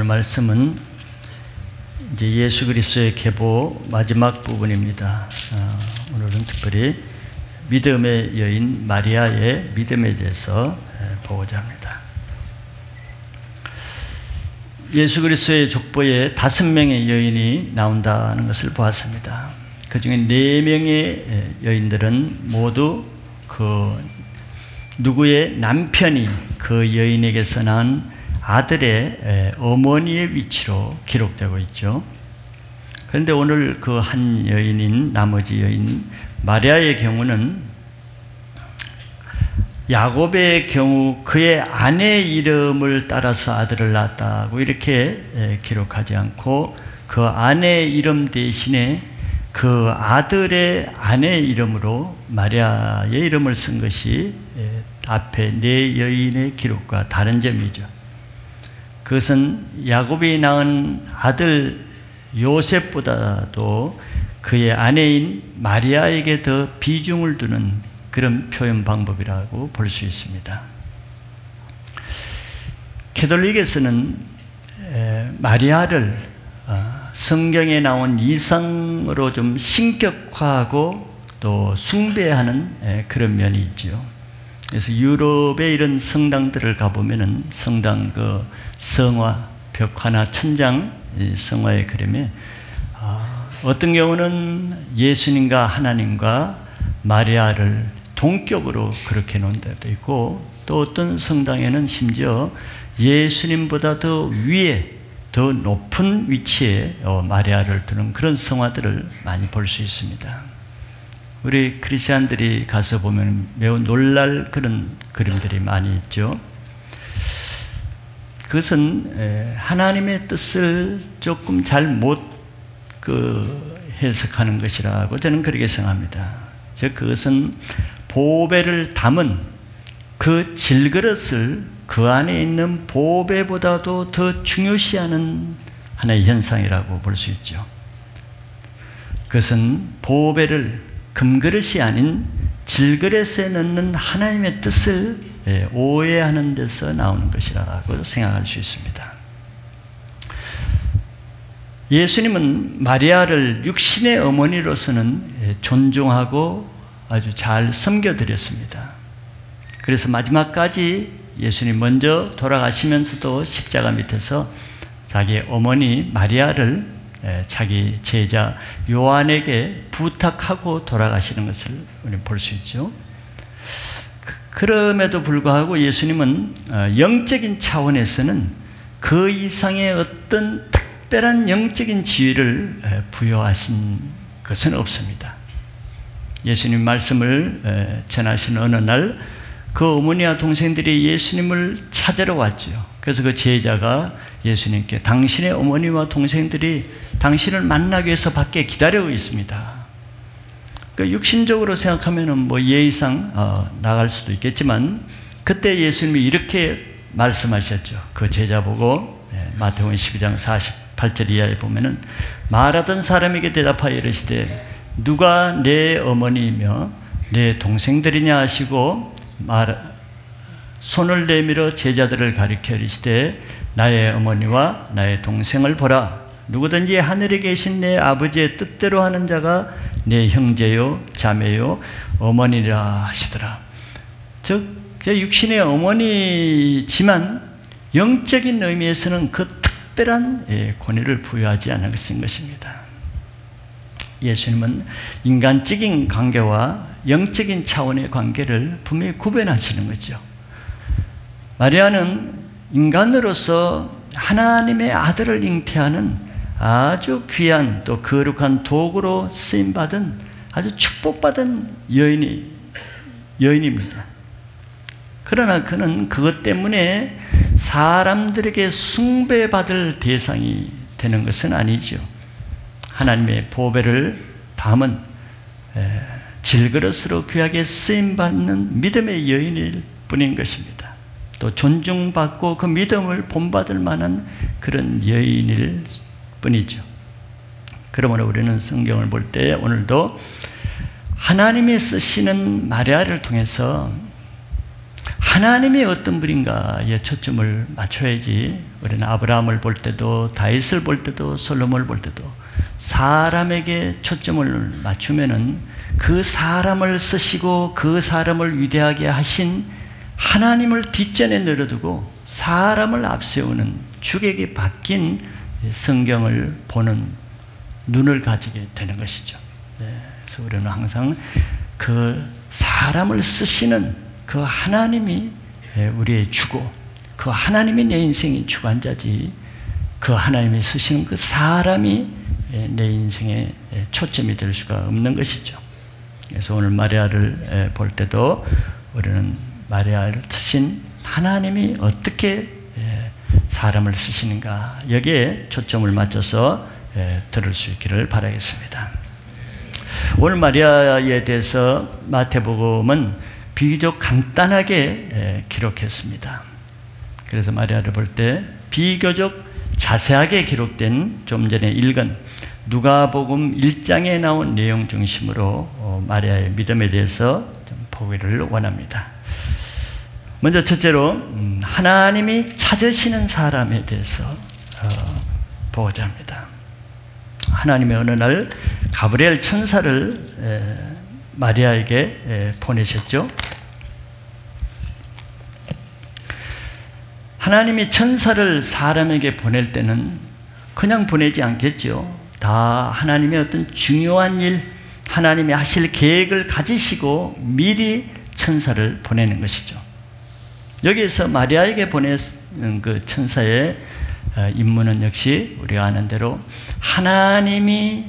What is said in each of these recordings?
오늘 말씀은 이제 예수 그리스도의 계보 마지막 부분입니다. 오늘은 특별히 믿음의 여인 마리아의 믿음에 대해서 보고자 합니다. 예수 그리스도의 족보에 5명의 여인이 나온다는 것을 보았습니다. 그 중에 4명의 여인들은 모두 누구의 남편이 그 여인에게서 난 아들의 어머니의 위치로 기록되고 있죠. 그런데 오늘 그 한 여인인 나머지 여인 마리아의 경우는 야곱의 경우 그의 아내의 이름을 따라서 아들을 낳았다고 이렇게 기록하지 않고 그 아내의 이름 대신에 그 아들의 아내의 이름으로 마리아의 이름을 쓴 것이 앞에 4여인의 기록과 다른 점이죠. 그것은 야곱이 낳은 아들 요셉보다도 그의 아내인 마리아에게 더 비중을 두는 그런 표현 방법이라고 볼 수 있습니다. 캐톨릭에서는 마리아를 성경에 나온 이상으로 좀 신격화하고 또 숭배하는 그런 면이 있죠. 그래서 유럽의 이런 성당들을 가보면은 성당 그 성화, 벽화나 천장 성화의 그림에 어떤 경우는 예수님과 하나님과 마리아를 동격으로 그렇게 놓은 데도 있고 또 어떤 성당에는 심지어 예수님보다 더 위에 더 높은 위치에 마리아를 두는 그런 성화들을 많이 볼 수 있습니다. 우리 크리스찬들이 가서 보면 매우 놀랄 그런 그림들이 많이 있죠. 그것은 하나님의 뜻을 조금 잘 못 해석하는 것이라고 저는 그렇게 생각합니다. 즉 그것은 보배를 담은 그 질그릇을 그 안에 있는 보배보다도 더 중요시하는 하나의 현상이라고 볼 수 있죠. 그것은 보배를 금그릇이 아닌 질그릇에 넣는 하나님의 뜻을 오해하는 데서 나오는 것이라고 생각할 수 있습니다. 예수님은 마리아를 육신의 어머니로서는 존중하고 아주 잘 섬겨드렸습니다. 그래서 마지막까지 예수님 먼저 돌아가시면서도 십자가 밑에서 자기 어머니 마리아를 자기 제자 요한에게 부탁하고 돌아가시는 것을 우리 볼 수 있죠. 그럼에도 불구하고 예수님은 영적인 차원에서는 그 이상의 어떤 특별한 영적인 지위를 부여하신 것은 없습니다. 예수님 말씀을 전하신 어느 날 그 어머니와 동생들이 예수님을 찾으러 왔죠. 그래서 그 제자가 예수님께 당신의 어머니와 동생들이 당신을 만나기 위해서 밖에 기다리고 있습니다. 그러니까 육신적으로 생각하면 뭐 예의상 나갈 수도 있겠지만 그때 예수님이 이렇게 말씀하셨죠. 그 제자 보고 마태복음 12장 48절 이하에 보면은 말하던 사람에게 대답하여 이르시되 누가 내 어머니이며 내 동생들이냐 하시고 손을 내밀어 제자들을 가리켜 이르시되 나의 어머니와 나의 동생을 보라. 누구든지 하늘에 계신 내 아버지의 뜻대로 하는 자가 내 형제요 자매요 어머니라 하시더라. 즉 육신의 어머니지만 영적인 의미에서는 그 특별한 권위를 부여하지 않은 것입니다. 예수님은 인간적인 관계와 영적인 차원의 관계를 분명히 구별하시는 거죠. 마리아는 인간으로서 하나님의 아들을 잉태하는 아주 귀한 또 거룩한 도구로 쓰임받은 아주 축복받은 여인입니다. 그러나 그는 그것 때문에 사람들에게 숭배받을 대상이 되는 것은 아니죠. 하나님의 보배를 담은 질그릇으로 귀하게 쓰임받는 믿음의 여인일 뿐인 것입니다. 또 존중받고 그 믿음을 본받을 만한 그런 여인일 뿐이죠. 그러므로 우리는 성경을 볼 때 오늘도 하나님이 쓰시는 마리아를 통해서 하나님이 어떤 분인가에 초점을 맞춰야지. 우리는 아브라함을 볼 때도, 다윗을 볼 때도, 솔로몬을 볼 때도 사람에게 초점을 맞추면은 그 사람을 쓰시고 그 사람을 위대하게 하신 하나님을 뒷전에 내려두고 사람을 앞세우는 주객이 바뀐 성경을 보는 눈을 가지게 되는 것이죠. 그래서 우리는 항상 그 사람을 쓰시는 그 하나님이 우리의 주고 그 하나님이 내 인생의 주관자지 그 하나님이 쓰시는 그 사람이 내 인생의 초점이 될 수가 없는 것이죠. 그래서 오늘 마리아를 볼 때도 우리는 마리아를 쓰신 하나님이 어떻게 사람을 쓰시는가 여기에 초점을 맞춰서 들을 수 있기를 바라겠습니다. 오늘 마리아에 대해서 마태복음은 비교적 간단하게 기록했습니다. 그래서 마리아를 볼 때 비교적 자세하게 기록된 좀 전에 읽은 누가복음 1장에 나온 내용 중심으로 마리아의 믿음에 대해서 좀 보기를 원합니다. 먼저 첫째로 하나님이 찾으시는 사람에 대해서 보고자 합니다. 하나님의 어느 날 가브리엘 천사를 마리아에게 보내셨죠. 하나님이 천사를 사람에게 보낼 때는 그냥 보내지 않겠죠. 다 하나님의 어떤 중요한 일, 하나님이 하실 계획을 가지시고 미리 천사를 보내는 것이죠. 여기에서 마리아에게 보낸 그 천사의 임무는 역시 우리가 아는 대로 하나님이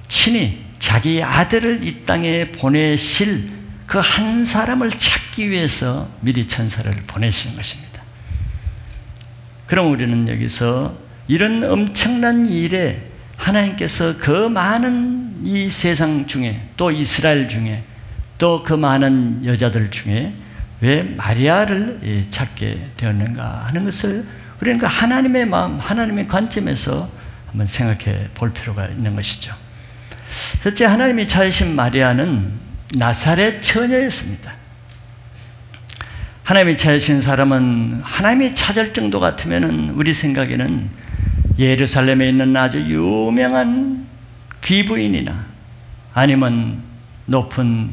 친히 자기 아들을 이 땅에 보내실 그 한 사람을 찾기 위해서 미리 천사를 보내신 것입니다. 그럼 우리는 여기서 이런 엄청난 일에 하나님께서 그 많은 이 세상 중에 또 이스라엘 중에 또 그 많은 여자들 중에 왜 마리아를 찾게 되었는가 하는 것을 우리는 그 하나님의 마음, 하나님의 관점에서 한번 생각해 볼 필요가 있는 것이죠. 첫째, 하나님이 찾으신 마리아는 나사렛 처녀였습니다. 하나님이 찾으신 사람은 하나님이 찾을 정도 같으면 우리 생각에는 예루살렘에 있는 아주 유명한 귀부인이나 아니면 높은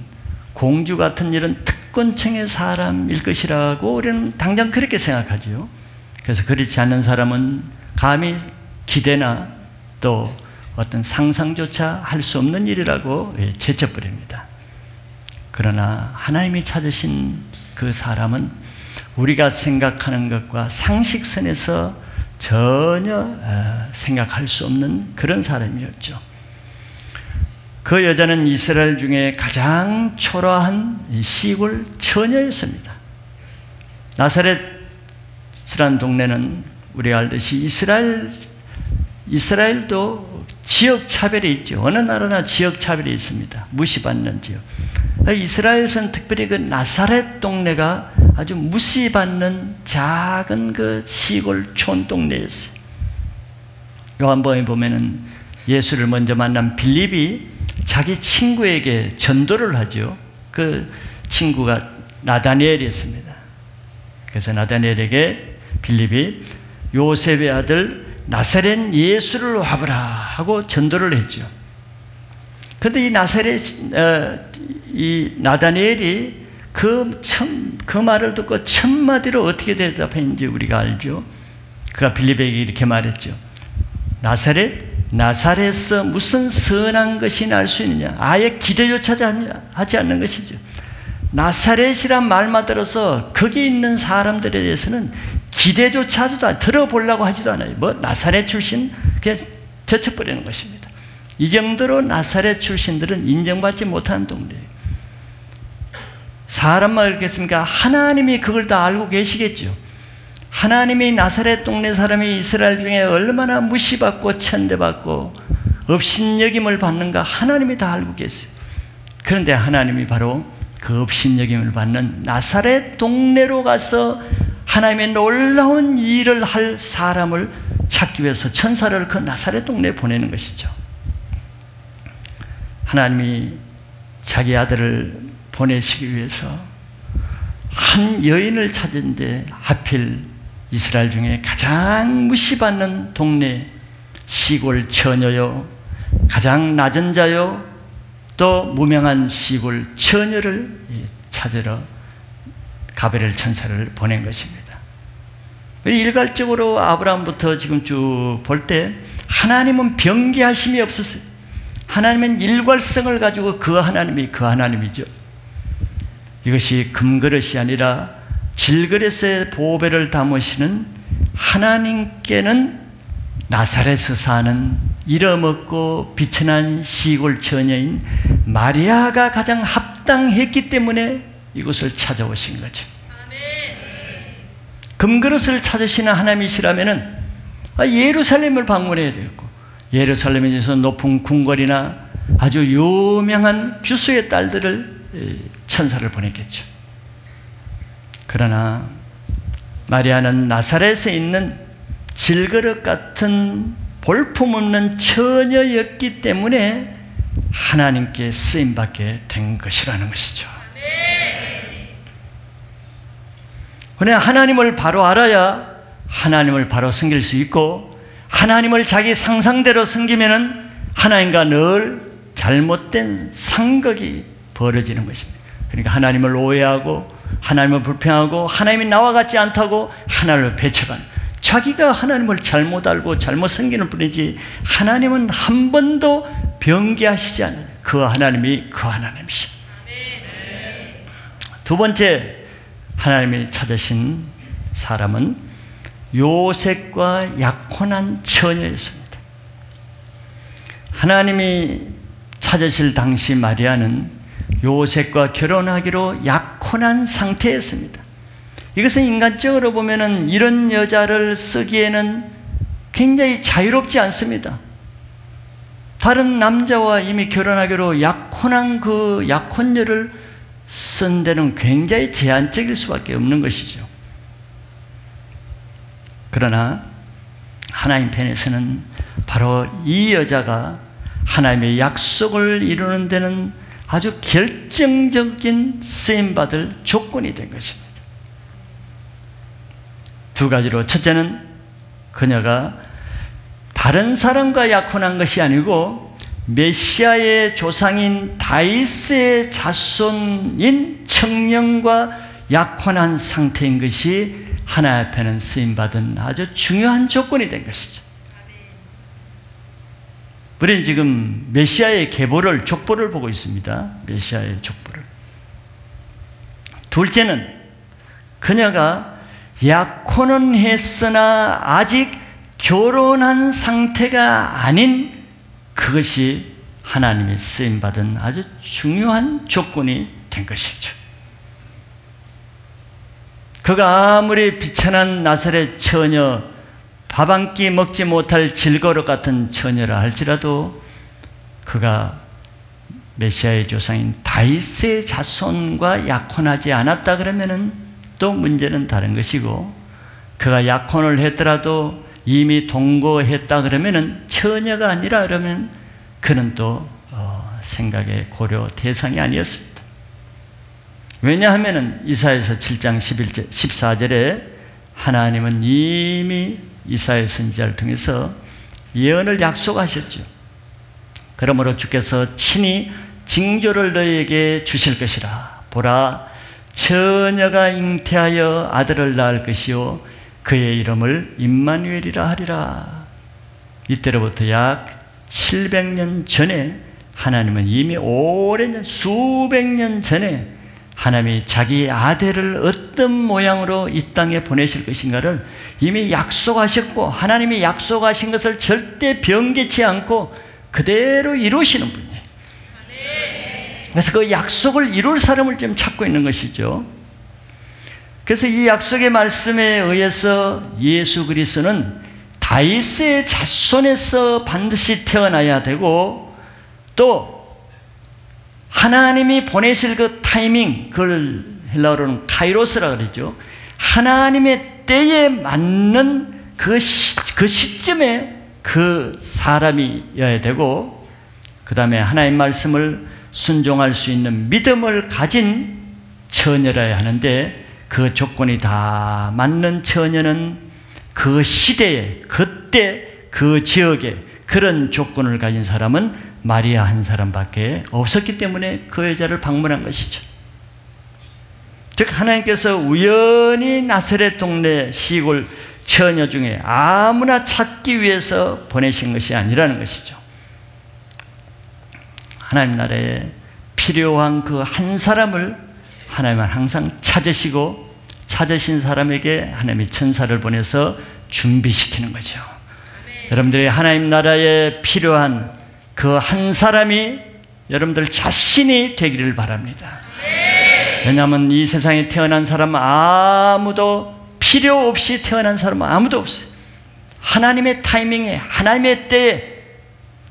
공주 같은 이런 특권층의 사람일 것이라고 우리는 당장 그렇게 생각하죠. 그래서 그렇지 않는 사람은 감히 기대나 또 어떤 상상조차 할 수 없는 일이라고 제쳐버립니다. 그러나 하나님이 찾으신 그 사람은 우리가 생각하는 것과 상식선에서 전혀 생각할 수 없는 그런 사람이었죠. 그 여자는 이스라엘 중에 가장 초라한 시골 처녀였습니다. 나사렛이라는 동네는 우리가 알듯이 이스라엘도 지역 차별이 있죠. 어느 나라나 지역 차별이 있습니다. 무시받는 지역. 이스라엘에서는 특별히 그 나사렛 동네가 아주 무시받는 작은 그 시골 촌 동네였어요. 요한복음에 보면은 예수를 먼저 만난 빌립이 자기 친구에게 전도를 하죠. 그 친구가 나다니엘이었습니다. 그래서 나다니엘에게 빌립이 요셉의 아들 나사렛 예수를 와보라 하고 전도를 했죠. 그런데 이 나다니엘이 그 말을 듣고 첫마디로 어떻게 대답했는지 우리가 알죠. 그가 빌립에게 이렇게 말했죠. 나사렛에서 무슨 선한 것이 날 수 있느냐. 아예 기대조차 하지 않는 것이죠. 나사렛이란 말만 들어서 거기 있는 사람들에 대해서는 기대조차 하지도 않아요. 들어보려고 하지도 않아요. 뭐 나사렛 출신 그냥 제쳐버리는 것입니다. 이 정도로 나사렛 출신들은 인정받지 못하는 동네예요. 사람만 그렇겠습니까? 하나님이 그걸 다 알고 계시겠죠. 하나님이 나사렛 동네 사람이 이스라엘 중에 얼마나 무시받고 천대받고 업신여김을 받는가 하나님이 다 알고 계세요. 그런데 하나님이 바로 그 업신여김을 받는 나사렛 동네로 가서 하나님의 놀라운 일을 할 사람을 찾기 위해서 천사를 그 나사렛 동네에 보내는 것이죠. 하나님이 자기 아들을 보내시기 위해서 한 여인을 찾은데 하필 이스라엘 중에 가장 무시받는 동네 시골 처녀요, 가장 낮은 자요, 또 무명한 시골 처녀를 찾으러 가브리엘 천사를 보낸 것입니다. 일괄적으로 아브라함부터 지금 쭉 볼 때 하나님은 변개하심이 없었어요. 하나님은 일괄성을 가지고 그 하나님이 그 하나님이죠. 이것이 금그릇이 아니라 질그릇에 보배를 담으시는 하나님께는 나사렛에서 사는 이름없고 비천한 시골 처녀인 마리아가 가장 합당했기 때문에 이곳을 찾아오신 거죠. 금그릇을 찾으시는 하나님이시라면 예루살렘을 방문해야 되겠고, 예루살렘에서 높은 궁궐이나 아주 유명한 뷰스의 딸들을 천사를 보냈겠죠. 그러나 마리아는 나사렛에 있는 질그릇 같은 볼품없는 처녀였기 때문에 하나님께 쓰임받게 된 것이라는 것이죠. 그냥 하나님을 바로 알아야 하나님을 바로 섬길 수 있고, 하나님을 자기 상상대로 섬기면은 하나님과 늘 잘못된 상극이 벌어지는 것입니다. 그러니까 하나님을 오해하고 하나님을 불평하고 하나님이 나와 같지 않다고 하나님을 배척하는, 자기가 하나님을 잘못 알고 잘못 섬기는 뿐이지 하나님은 한 번도 변개하시지 않아요. 그 하나님이 그 하나님이시죠. 두 번째 하나님이 찾으신 사람은 요셉과 약혼한 처녀였습니다. 하나님이 찾으실 당시 마리아는 요셉과 결혼하기로 약혼한 상태였습니다. 이것은 인간적으로 보면은 이런 여자를 쓰기에는 굉장히 자유롭지 않습니다. 다른 남자와 이미 결혼하기로 약혼한 그 약혼녀를 쓴 데는 굉장히 제한적일 수밖에 없는 것이죠. 그러나 하나님 편에서는 바로 이 여자가 하나님의 약속을 이루는 데는 아주 결정적인 쓰임받을 조건이 된 것입니다. 두 가지로, 첫째는 그녀가 다른 사람과 약혼한 것이 아니고 메시아의 조상인 다윗의 자손인 청년과 약혼한 상태인 것이 하나님 앞에는 쓰임받은 아주 중요한 조건이 된 것이죠. 우리는 지금 메시아의 계보를, 족보를 보고 있습니다. 메시아의 족보를. 둘째는 그녀가 약혼은 했으나 아직 결혼한 상태가 아닌 그것이 하나님의 쓰임받은 아주 중요한 조건이 된 것이죠. 그가 아무리 비천한 나사렛 처녀, 밥 한 끼 먹지 못할 질거릇 같은 처녀라 할지라도 그가 메시아의 조상인 다윗의 자손과 약혼하지 않았다 그러면은 또 문제는 다른 것이고, 그가 약혼을 했더라도 이미 동거했다 그러면은 처녀가 아니라 그러면 그는 또 생각의 고려 대상이 아니었습니다. 왜냐하면은 이사야서 7장 14절에 하나님은 이미 이사야 선지자를 통해서 예언을 약속하셨죠. 그러므로 주께서 친히 징조를 너희에게 주실 것이라. 보라, 처녀가 잉태하여 아들을 낳을 것이요 그의 이름을 임마누엘이라 하리라. 이때로부터 약 700년 전에 하나님은 이미 오랜 수백 년 전에 하나님이 자기 아들을 어떤 모양으로 이 땅에 보내실 것인가를 이미 약속하셨고, 하나님이 약속하신 것을 절대 변개치 않고 그대로 이루시는 분이에요. 그래서 그 약속을 이룰 사람을 좀 찾고 있는 것이죠. 그래서 이 약속의 말씀에 의해서 예수 그리스도는 다윗의 자손에서 반드시 태어나야 되고, 또 하나님이 보내실 그 타이밍, 그걸 헬라어로는 카이로스라 그러죠. 하나님의 때에 맞는 그 시점에 그 사람이어야 되고, 그 다음에 하나님 말씀을 순종할 수 있는 믿음을 가진 처녀라야 하는데, 그 조건이 다 맞는 처녀는 그 시대에, 그때 그 지역에 그런 조건을 가진 사람은 마리아 한 사람밖에 없었기 때문에 그 여자를 방문한 것이죠. 즉 하나님께서 우연히 나사렛 동네 시골 처녀 중에 아무나 찾기 위해서 보내신 것이 아니라는 것이죠. 하나님 나라에 필요한 그 한 사람을 하나님은 항상 찾으시고 찾으신 사람에게 하나님이 천사를 보내서 준비시키는 거죠. 여러분들이 하나님 나라에 필요한 그 한 사람이 여러분들 자신이 되기를 바랍니다. 왜냐하면 이 세상에 태어난 사람은 아무도 필요 없이 태어난 사람은 아무도 없어요. 하나님의 타이밍에, 하나님의 때에,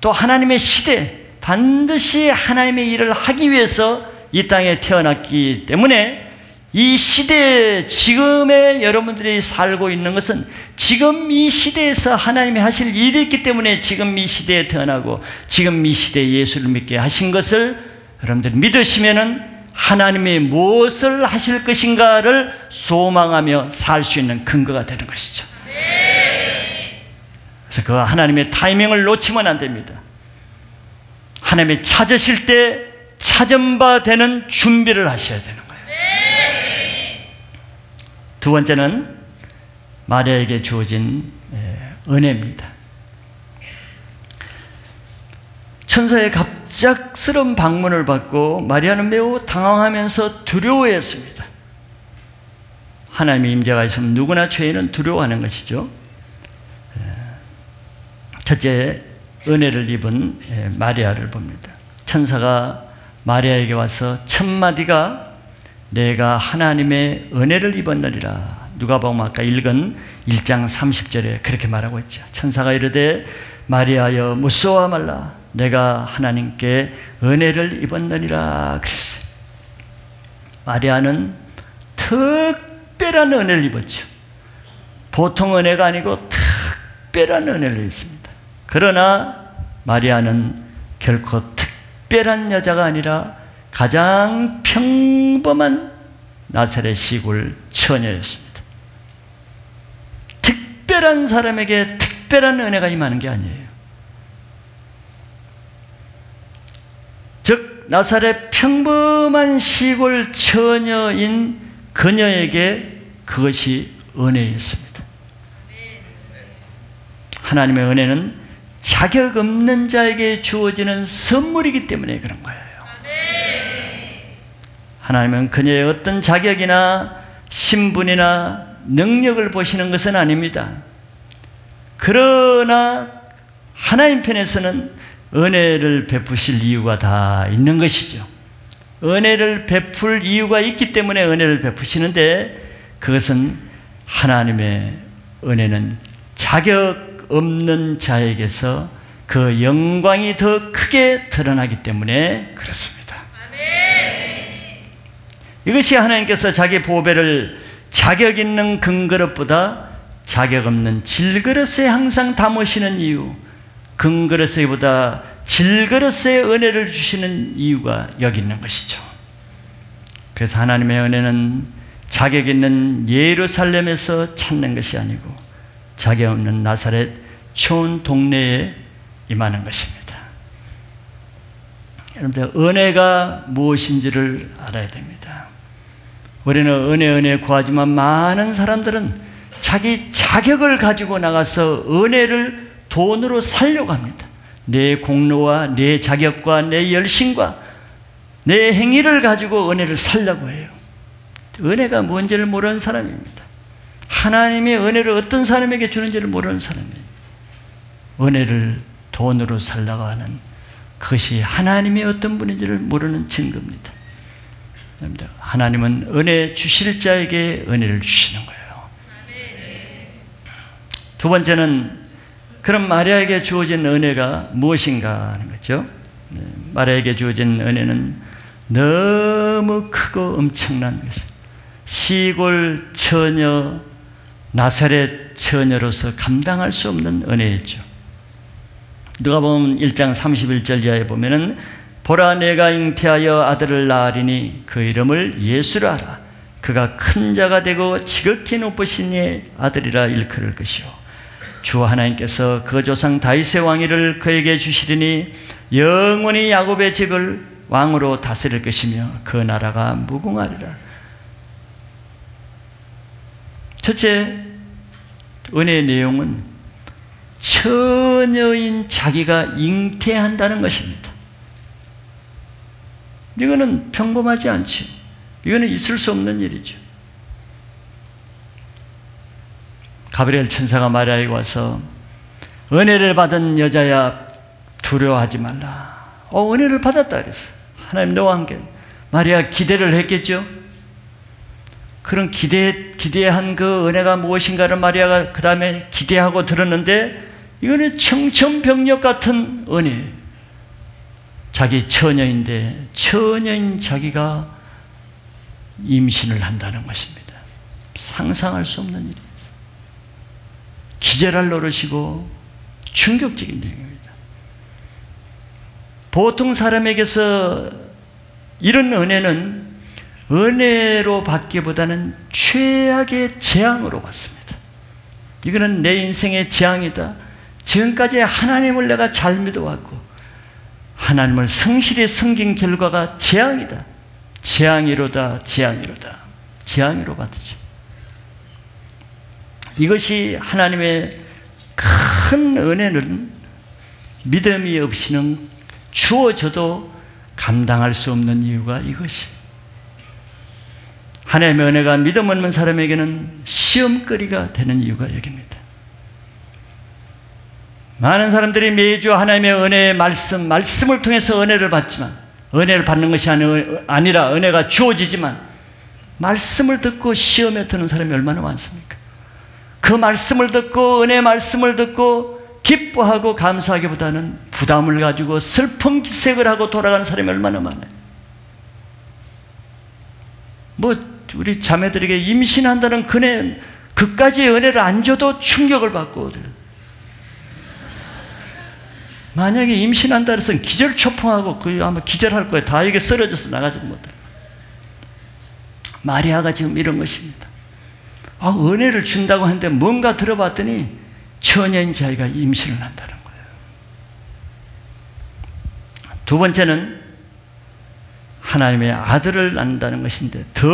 또 하나님의 시대에 반드시 하나님의 일을 하기 위해서 이 땅에 태어났기 때문에 이 시대에 지금의 여러분들이 살고 있는 것은 지금 이 시대에서 하나님이 하실 일이 있기 때문에 지금 이 시대에 태어나고 지금 이 시대에 예수를 믿게 하신 것을 여러분들이 믿으시면은 하나님이 무엇을 하실 것인가를 소망하며 살 수 있는 근거가 되는 것이죠. 그래서 그 하나님의 타이밍을 놓치면 안 됩니다. 하나님이 찾으실 때 찾은 바 되는 준비를 하셔야 되는 거예요. 두 번째는 마리아에게 주어진 은혜입니다. 천사의 갑작스러운 방문을 받고 마리아는 매우 당황하면서 두려워했습니다. 하나님의 임재가 있으면 누구나 죄인은 두려워하는 것이죠. 첫째, 은혜를 입은 마리아를 봅니다. 천사가 마리아에게 와서 첫 마디가 내가 하나님의 은혜를 입었느니라. 누가복음 아까 읽은 1장 30절에 그렇게 말하고 있죠. 천사가 이르되 마리아여 무서워 말라. 내가 하나님께 은혜를 입었느니라 그랬어요. 마리아는 특별한 은혜를 입었죠. 보통 은혜가 아니고 특별한 은혜를 입습니다. 그러나 마리아는 결코 특별한 여자가 아니라 가장 평범한 나사렛 시골 처녀였습니다. 특별한 사람에게 특별한 은혜가 임하는 게 아니에요. 즉 나사렛 평범한 시골 처녀인 그녀에게 그것이 은혜였습니다. 하나님의 은혜는 자격 없는 자에게 주어지는 선물이기 때문에 그런 거예요. 하나님은 그녀의 어떤 자격이나 신분이나 능력을 보시는 것은 아닙니다. 그러나 하나님 편에서는 은혜를 베푸실 이유가 다 있는 것이죠. 은혜를 베풀 이유가 있기 때문에 은혜를 베푸시는데 그것은 하나님의 은혜는 자격 없는 자에게서 그 영광이 더 크게 드러나기 때문에 그렇습니다. 이것이 하나님께서 자기 보배를 자격 있는 금그릇보다 자격 없는 질그릇에 항상 담으시는 이유, 금그릇에보다 질그릇에 은혜를 주시는 이유가 여기 있는 것이죠. 그래서 하나님의 은혜는 자격 있는 예루살렘에서 찾는 것이 아니고 자격 없는 나사렛 촌 동네에 임하는 것입니다. 여러분들 은혜가 무엇인지를 알아야 됩니다. 우리는 은혜 구하지만 많은 사람들은 자기 자격을 가지고 나가서 은혜를 돈으로 살려고 합니다. 내 공로와 내 자격과 내 열심과 내 행위를 가지고 은혜를 살려고 해요. 은혜가 뭔지를 모르는 사람입니다. 하나님의 은혜를 어떤 사람에게 주는지를 모르는 사람이에요. 은혜를 돈으로 살려고 하는 그것이 하나님의 어떤 분인지를 모르는 증거입니다. 하나님은 은혜 주실 자에게 은혜를 주시는 거예요. 두 번째는 그럼 마리아에게 주어진 은혜가 무엇인가 하는 거죠. 마리아에게 주어진 은혜는 너무 크고 엄청난 것이에요. 시골 처녀, 나사렛 처녀로서 감당할 수 없는 은혜였죠. 누가복음 1장 31절 이하에 보면은 보라 내가 잉태하여 아들을 낳으리니 그 이름을 예수라 하라. 그가 큰 자가 되고 지극히 높으신 이의 아들이라 일컬을 것이요 주 하나님께서 그 조상 다윗의 왕위를 그에게 주시리니 영원히 야곱의 집을 왕으로 다스릴 것이며 그 나라가 무궁하리라. 첫째, 은혜의 내용은 처녀인 자기가 잉태한다는 것입니다. 이거는 평범하지 않죠. 이거는 있을 수 없는 일이죠. 가브리엘 천사가 마리아에게 와서 은혜를 받은 여자야 두려워하지 말라. 은혜를 받았다 그랬어. 하나님 너와 함께. 마리아 기대를 했겠죠. 그런 기대한 그 은혜가 무엇인가를 마리아가 그 다음에 기대하고 들었는데 이거는 청천벽력 같은 은혜. 자기 처녀인데 처녀인 자기가 임신을 한다는 것입니다. 상상할 수 없는 일이에요. 기절할 노릇이고 충격적인 일입니다. 보통 사람에게서 이런 은혜는 은혜로 받기보다는 최악의 재앙으로 받습니다. 이거는 내 인생의 재앙이다. 지금까지 하나님을 내가 잘 믿어왔고 하나님을 성실히 섬긴 결과가 재앙이다. 재앙이로다. 재앙이로다. 재앙이로 받으죠. 이것이 하나님의 큰 은혜는 믿음이 없이는 주어져도 감당할 수 없는 이유가 이것이. 하나님의 은혜가 믿음 없는 사람에게는 시험거리가 되는 이유가 여기입니다. 많은 사람들이 매주 하나님의 은혜의 말씀을 통해서 은혜를 받지만, 은혜를 받는 것이 아니라 은혜가 주어지지만, 말씀을 듣고 시험에 드는 사람이 얼마나 많습니까? 그 말씀을 듣고 은혜의 말씀을 듣고 기뻐하고 감사하기보다는 부담을 가지고 슬픔 기색을 하고 돌아가는 사람이 얼마나 많아요. 우리 자매들에게 임신한다는 그까지의 은혜를 안 줘도 충격을 받고, 만약에 임신한다 해서 기절초풍하고 아마 기절할 거예요. 다에게 쓰러져서 나가지 못해. 마리아가 지금 이런 것입니다. 은혜를 준다고 하는데 뭔가 들어봤더니 처녀인 자기가 임신을 한다는 거예요. 두 번째는 하나님의 아들을 낳는다는 것인데, 더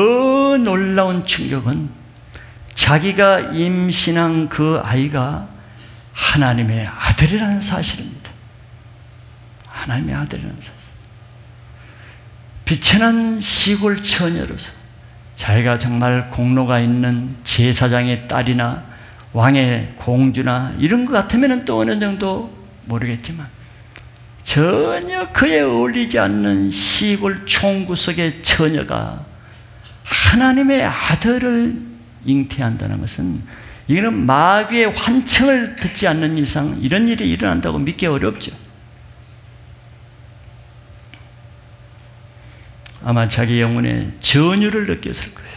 놀라운 충격은 자기가 임신한 그 아이가 하나님의 아들이라는 사실입니다. 하나님의 아들이라는 사실. 비천한 시골 처녀로서 자기가 정말 공로가 있는 제사장의 딸이나 왕의 공주나 이런 것 같으면 또 어느 정도 모르겠지만, 전혀 그에 어울리지 않는 시골 총구석의 처녀가 하나님의 아들을 잉태한다는 것은, 이거는 마귀의 환청을 듣지 않는 이상 이런 일이 일어난다고 믿기 어렵죠. 아마 자기 영혼에 전율을 느꼈을 거예요.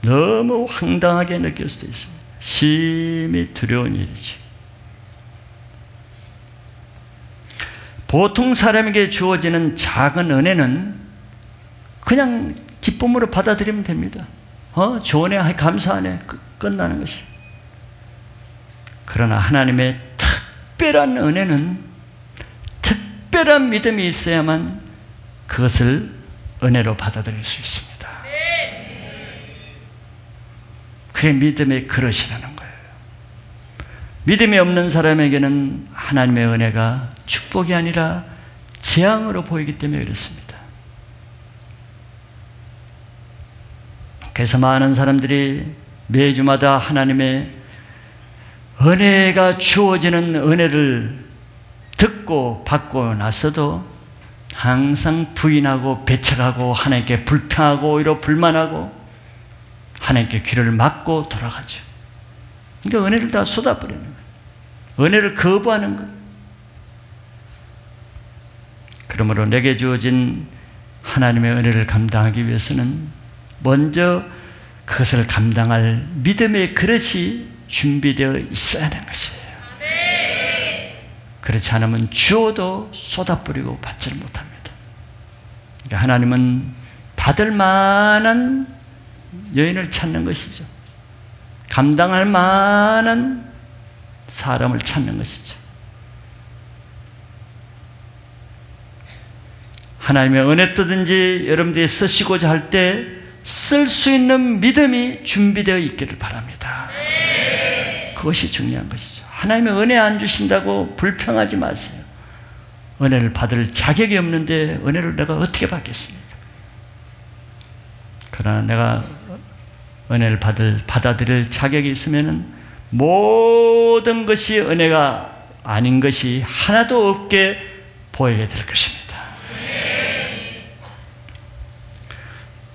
너무 황당하게 느낄 수도 있습니다. 심히 두려운 일이죠. 보통 사람에게 주어지는 작은 은혜는 그냥 기쁨으로 받아들이면 됩니다. 좋으네, 감사하네, 끝나는 것이. 그러나 하나님의 특별한 은혜는 특별한 믿음이 있어야만 그것을 은혜로 받아들일 수 있습니다. 그게 믿음의 그릇이라는 거예요. 믿음이 없는 사람에게는 하나님의 은혜가 축복이 아니라 재앙으로 보이기 때문에 그렇습니다. 그래서 많은 사람들이 매주마다 하나님의 은혜가 주어지는 은혜를 듣고 받고 나서도 항상 부인하고 배척하고 하나님께 불평하고 오히려 불만하고 하나님께 귀를 막고 돌아가죠. 그러니까 은혜를 다 쏟아버리는 거예요. 은혜를 거부하는 거예요. 그러므로 내게 주어진 하나님의 은혜를 감당하기 위해서는 먼저 그것을 감당할 믿음의 그릇이 준비되어 있어야 하는 것이에요. 그렇지 않으면 주어도 쏟아버리고 받지를 못합니다. 그러니까 하나님은 받을 만한 여인을 찾는 것이죠. 감당할 만한 사람을 찾는 것이죠. 하나님의 은혜 뜨든지 여러분들이 쓰시고자 할 때 쓸 수 있는 믿음이 준비되어 있기를 바랍니다. 그것이 중요한 것이죠. 하나님의 은혜 안 주신다고 불평하지 마세요. 은혜를 받을 자격이 없는데 은혜를 내가 어떻게 받겠습니까? 그러나 내가 은혜를 받아들일 자격이 있으면 모든 것이 은혜가 아닌 것이 하나도 없게 보이게 될 것입니다.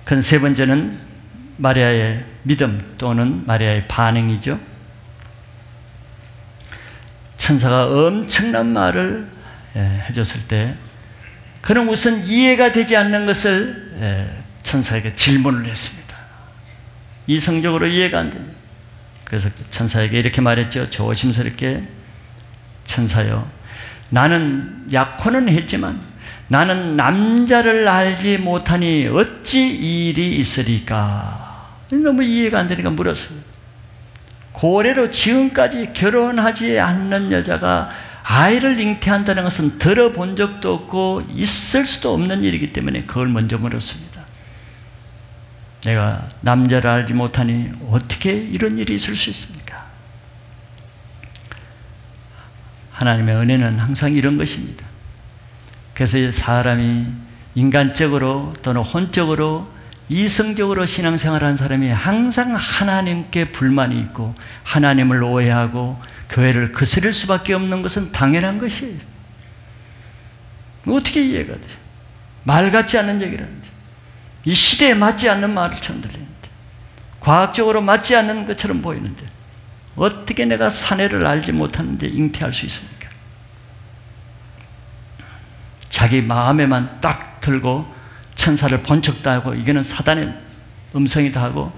그 세 번째는 마리아의 믿음 또는 마리아의 반응이죠. 천사가 엄청난 말을 해줬을 때 그는 우선 이해가 되지 않는 것을 천사에게 질문을 했습니다. 이성적으로 이해가 안 되냐. 그래서 천사에게 이렇게 말했죠. 조심스럽게, 천사여, 나는 약혼은 했지만 나는 남자를 알지 못하니 어찌 이 일이 있으리까. 너무 이해가 안 되니까 물었어요. 고래로 지금까지 결혼하지 않는 여자가 아이를 잉태한다는 것은 들어본 적도 없고 있을 수도 없는 일이기 때문에 그걸 먼저 물었습니다. 내가 남자를 알지 못하니 어떻게 이런 일이 있을 수 있습니까? 하나님의 은혜는 항상 이런 것입니다. 그래서 사람이 인간적으로 또는 혼적으로 이성적으로 신앙생활하는 사람이 항상 하나님께 불만이 있고 하나님을 오해하고 교회를 거스릴 수밖에 없는 것은 당연한 것이에요. 어떻게 이해가 돼요? 말 같지 않는 얘기를 하는데, 이 시대에 맞지 않는 말을처럼 들리는데, 과학적으로 맞지 않는 것처럼 보이는데 어떻게 내가 사내를 알지 못하는데 잉태할 수 있습니까? 자기 마음에만 딱 들고 천사를 번쩍 하고 이거는 사단의 음성이다 하고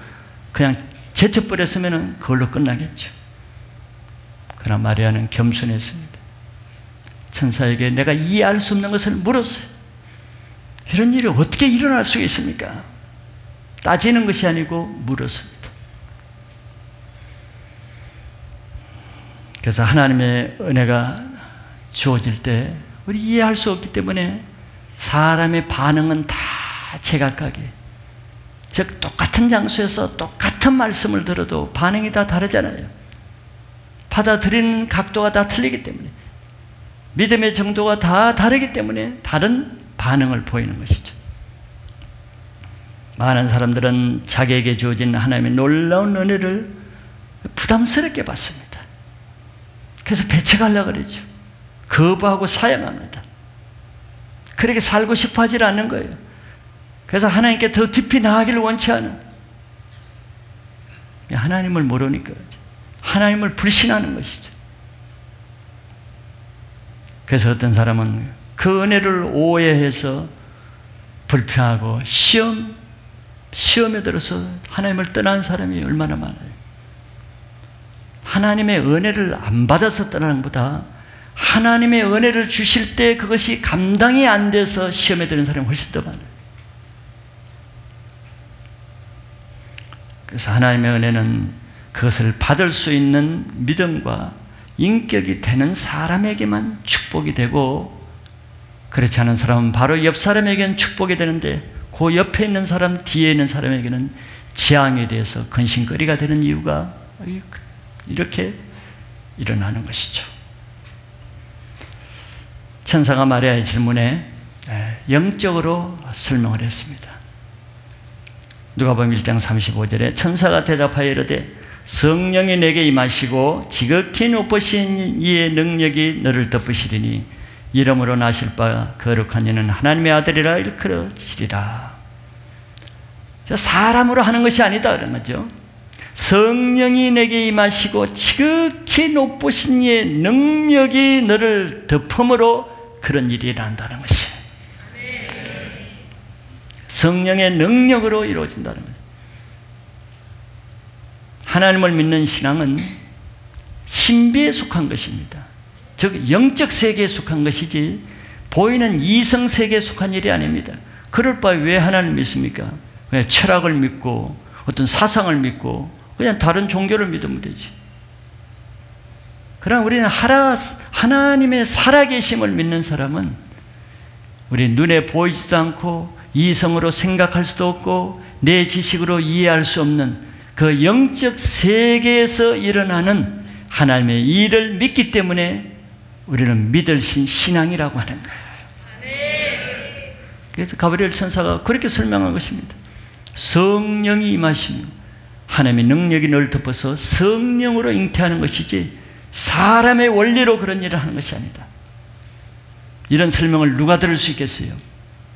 그냥 제쳐버렸으면 그걸로 끝나겠죠. 그러나 마리아는 겸손했습니다. 천사에게 내가 이해할 수 없는 것을 물었어요. 이런 일이 어떻게 일어날 수 있습니까? 따지는 것이 아니고 물었습니다. 그래서 하나님의 은혜가 주어질 때 우리 이해할 수 없기 때문에 사람의 반응은 다 제각각이에요. 즉 똑같은 장소에서 똑같은 말씀을 들어도 반응이 다 다르잖아요. 받아들이는 각도가 다 틀리기 때문에, 믿음의 정도가 다 다르기 때문에 다른 반응을 보이는 것이죠. 많은 사람들은 자기에게 주어진 하나님의 놀라운 은혜를 부담스럽게 받습니다. 그래서 배척하려고 그러죠. 거부하고 사양합니다. 그렇게 살고 싶어 하질 않는 거예요. 그래서 하나님께 더 깊이 나아가기를 원치 않은, 하나님을 모르니까 하나님을 불신하는 것이죠. 그래서 어떤 사람은 그 은혜를 오해해서 불평하고 시험에 들어서 하나님을 떠나는 사람이 얼마나 많아요. 하나님의 은혜를 안 받아서 떠나는 것보다 하나님의 은혜를 주실 때 그것이 감당이 안 돼서 시험에 드는 사람이 훨씬 더 많아요. 그래서 하나님의 은혜는 그것을 받을 수 있는 믿음과 인격이 되는 사람에게만 축복이 되고, 그렇지 않은 사람은 바로 옆 사람에게는 축복이 되는데 그 옆에 있는 사람, 뒤에 있는 사람에게는 재앙에 대해서 근심거리가 되는 이유가 이렇게 일어나는 것이죠. 천사가 마리아의 질문에 영적으로 설명을 했습니다. 누가복음 1장 35절에 천사가 대답하여 이르되 성령이 내게 임하시고 지극히 높으신 이의 능력이 너를 덮으시리니 이름으로 나실 바 거룩한 이는 하나님의 아들이라 일컬어지리라. 사람으로 하는 것이 아니다 그런 거죠. 성령이 내게 임하시고 지극히 높으신 이의 능력이 너를 덮음으로 그런 일이 일어난다는 것이에요. 성령의 능력으로 이루어진다는 거죠. 하나님을 믿는 신앙은 신비에 속한 것입니다. 즉 영적 세계에 속한 것이지 보이는 이성 세계에 속한 일이 아닙니다. 그럴 바에 왜 하나님을 믿습니까? 그냥 철학을 믿고 어떤 사상을 믿고 그냥 다른 종교를 믿으면 되지. 그러나 우리는 하나님의 살아계심을 믿는 사람은 우리 눈에 보이지도 않고 이성으로 생각할 수도 없고 내 지식으로 이해할 수 없는 그 영적 세계에서 일어나는 하나님의 일을 믿기 때문에 우리는 믿을 신앙이라고 하는 거예요. 그래서 가브리엘 천사가 그렇게 설명한 것입니다. 성령이 임하시며 하나님의 능력이 널 덮어서 성령으로 잉태하는 것이지 사람의 원리로 그런 일을 하는 것이 아니다. 이런 설명을 누가 들을 수 있겠어요?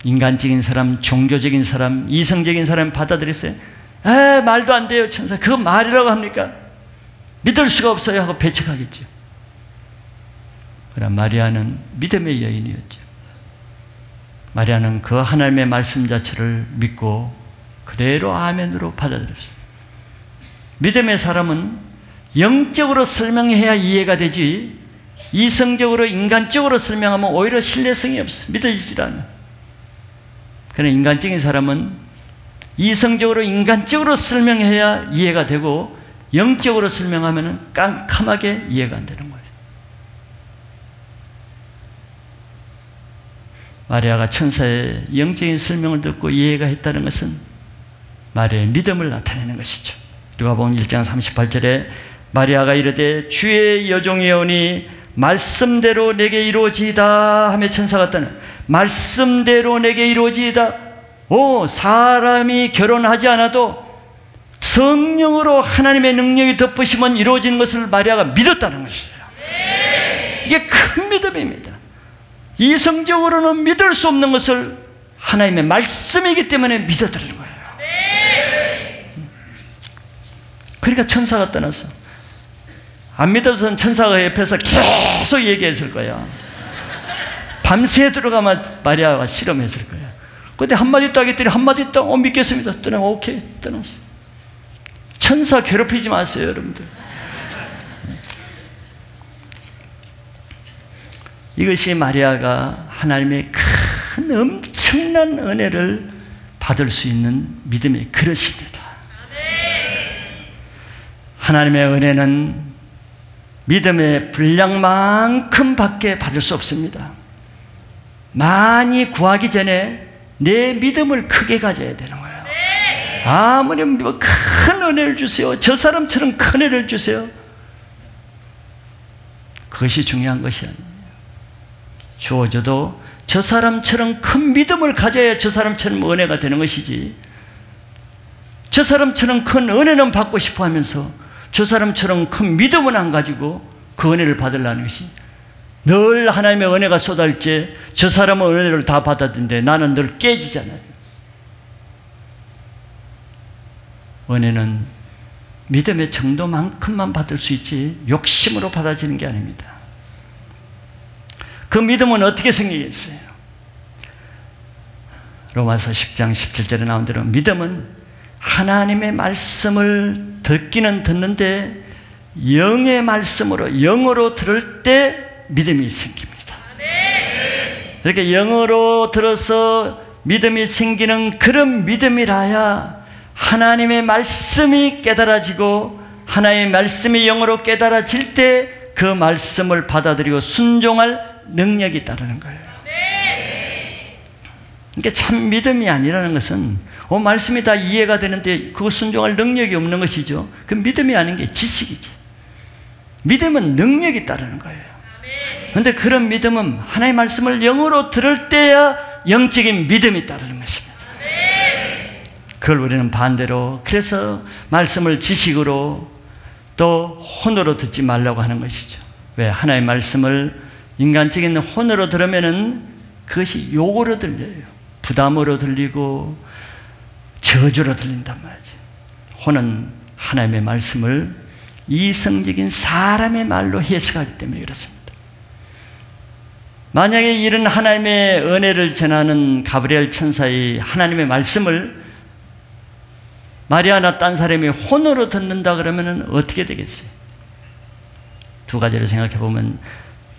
인간적인 사람, 종교적인 사람, 이성적인 사람 받아들였어요? 말도 안 돼요, 천사. 그거 말이라고 합니까? 믿을 수가 없어요 하고 배척하겠죠. 그러나 마리아는 믿음의 여인이었죠. 마리아는 그 하나님의 말씀 자체를 믿고 그대로 아멘으로 받아들였어요. 믿음의 사람은 영적으로 설명해야 이해가 되지 이성적으로 인간적으로 설명하면 오히려 신뢰성이 없어. 믿어지질 않아. 그러나 인간적인 사람은 이성적으로 인간적으로 설명해야 이해가 되고 영적으로 설명하면 깜깜하게 이해가 안 되는 거예요. 마리아가 천사의 영적인 설명을 듣고 이해가 했다는 것은 마리아의 믿음을 나타내는 것이죠. 누가복음 1장 38절에 마리아가 이르되 주의 여종이오니 말씀대로 내게 이루어지이다 하며 천사가 떠나. 말씀대로 내게 이루어지이다. 사람이 결혼하지 않아도 성령으로 하나님의 능력이 덮으시면 이루어지는 것을 마리아가 믿었다는 것이에요. 이게 큰 믿음입니다. 이성적으로는 믿을 수 없는 것을 하나님의 말씀이기 때문에 믿어드리는 거예요. 그러니까 천사가 떠났어. 안 믿어서는 천사가 옆에서 계속 얘기했을 거야. 밤새 들어가면 마리아가 실험했을 거야. 근데 한마디 딱 했더니 한마디 딱 믿겠습니다. 떠나고 오케이 떠났어. 천사 괴롭히지 마세요, 여러분들. 이것이 마리아가 하나님의 큰 엄청난 은혜를 받을 수 있는 믿음의 그릇입니다. 하나님의 은혜는 믿음의 분량만큼 밖에 받을 수 없습니다. 많이 구하기 전에 내 믿음을 크게 가져야 되는 거예요. 아무리 큰 은혜를 주세요. 저 사람처럼 큰 은혜를 주세요. 그것이 중요한 것이 아니에요. 주어져도 저 사람처럼 큰 믿음을 가져야 저 사람처럼 은혜가 되는 것이지, 저 사람처럼 큰 은혜는 받고 싶어 하면서 저 사람처럼 큰 믿음은 안 가지고 그 은혜를 받으려는 것이, 늘 하나님의 은혜가 쏟아질 때 저 사람은 은혜를 다 받았는데 나는 늘 깨지잖아요. 은혜는 믿음의 정도만큼만 받을 수 있지 욕심으로 받아지는 게 아닙니다. 그 믿음은 어떻게 생기겠어요? 로마서 10장 17절에 나온 대로 믿음은 하나님의 말씀을 듣기는 듣는데 영의 말씀으로, 영어로 들을 때 믿음이 생깁니다. 이렇게 영어로 들어서 믿음이 생기는 그런 믿음이라야 하나님의 말씀이 깨달아지고, 하나님의 말씀이 영어로 깨달아질 때 그 말씀을 받아들이고 순종할 능력이 따르는 거예요. 그러니까 참 믿음이 아니라는 것은 말씀이 다 이해가 되는데 그거 순종할 능력이 없는 것이죠. 그 믿음이 아닌 게 지식이지. 믿음은 능력이 따르는 거예요. 그런데 그런 믿음은 하나님의 말씀을 영어로 들을 때야 영적인 믿음이 따르는 것입니다. 그걸 우리는 반대로, 그래서 말씀을 지식으로 또 혼으로 듣지 말라고 하는 것이죠. 왜? 하나님의 말씀을 인간적인 혼으로 들으면은 그것이 욕으로 들려요. 부담으로 들리고 저주로 들린단 말이죠. 혼은 하나님의 말씀을 이성적인 사람의 말로 해석하기 때문에 그렇습니다. 만약에 이런 하나님의 은혜를 전하는 가브리엘 천사의 하나님의 말씀을 마리아나 딴 사람이 혼으로 듣는다 그러면 어떻게 되겠어요? 두 가지를 생각해 보면,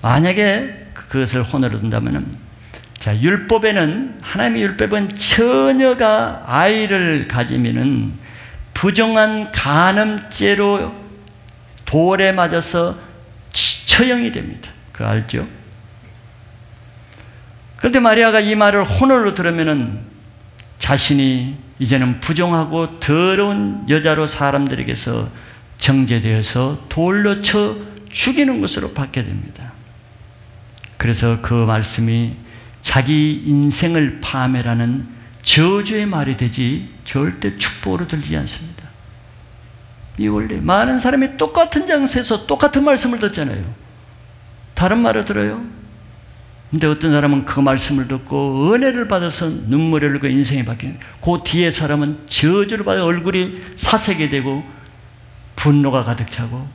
만약에 그것을 혼으로 듣는다면 자, 율법에는, 하나님의 율법은 처녀가 아이를 가지면은 부정한 간음죄로 돌에 맞아서 처형이 됩니다. 그거 알죠? 그런데 마리아가 이 말을 혼혈로 들으면은 자신이 이제는 부정하고 더러운 여자로 사람들에게서 정죄되어서 돌로 쳐 죽이는 것으로 받게 됩니다. 그래서 그 말씀이 자기 인생을 파멸하는 저주의 말이 되지 절대 축복으로 들리지 않습니다. 이 원리, 많은 사람이 똑같은 장소에서 똑같은 말씀을 듣잖아요. 다른 말을 들어요. 근데 어떤 사람은 그 말씀을 듣고 은혜를 받아서 눈물을 흘리고 인생이 바뀌는, 그 뒤에 사람은 저주를 받아 얼굴이 사색이 되고 분노가 가득 차고